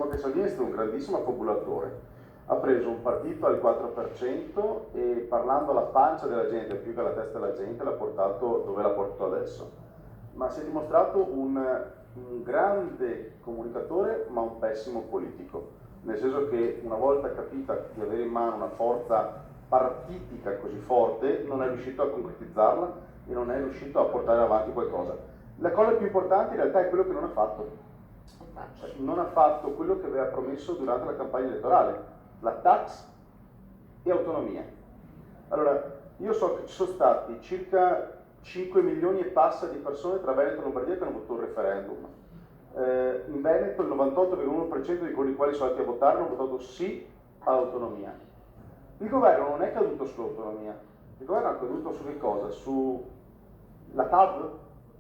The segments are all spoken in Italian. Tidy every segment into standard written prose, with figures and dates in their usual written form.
diciamo che Salvini è stato un grandissimo affabulatore. Ha preso un partito al 4% e parlando alla pancia della gente più che alla testa della gente l'ha portato dove l'ha portato adesso. Ma si è dimostrato un grande comunicatore ma un pessimo politico, nel senso che una volta capita di avere in mano una forza partitica così forte non è riuscito a concretizzarla e non è riuscito a portare avanti qualcosa. La cosa più importante in realtà è quello che non ha fatto. Cioè, non ha fatto quello che aveva promesso durante la campagna elettorale, la tax e autonomia. Allora, io so che ci sono stati circa 5 milioni e passa di persone tra Veneto e Lombardia che hanno votato un referendum. In Veneto il 98,1% di quelli quali sono andati a votare hanno votato sì all'autonomia. Il governo non è caduto sull'autonomia, il governo è caduto su che cosa? Sulla TAV?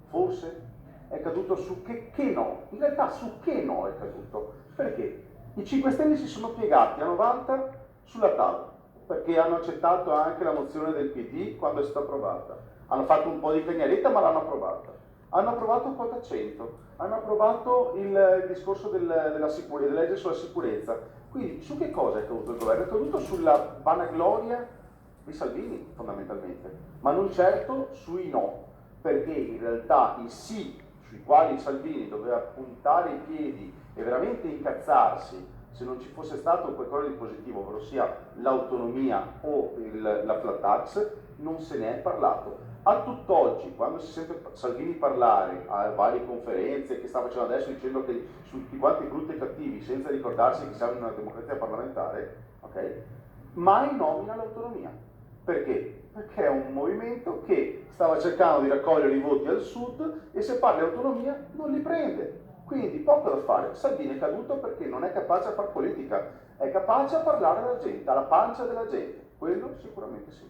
Forse? È caduto su che no? In realtà su che no è caduto? Perché? I 5 Stelle si sono piegati a 90 sulla TAV, perché hanno accettato anche la mozione del PD quando è stata approvata. Hanno fatto un po' di cagnaretta ma l'hanno approvata. Hanno approvato quota 100, hanno approvato il discorso della legge sulla sicurezza. Quindi su che cosa è caduto il governo? È caduto sulla vanagloria di Salvini fondamentalmente, ma non certo sui no, perché in realtà i sì sui quali Salvini doveva puntare i piedi e veramente incazzarsi se non ci fosse stato qualcosa di positivo, ovvero sia l'autonomia o la flat tax, non se ne è parlato. A tutt'oggi, quando si sente Salvini parlare a varie conferenze che sta facendo adesso dicendo che su tutti quanti brutti e cattivi, senza ricordarsi che siamo in una democrazia parlamentare, okay, mai nomina l'autonomia. Perché? Perché è un movimento che stava cercando di raccogliere i voti al sud e se parla di autonomia non li prende. Quindi poco da fare. Salvini è caduto perché non è capace a fare politica, è capace a parlare alla gente, alla pancia della gente. Quello sicuramente sì.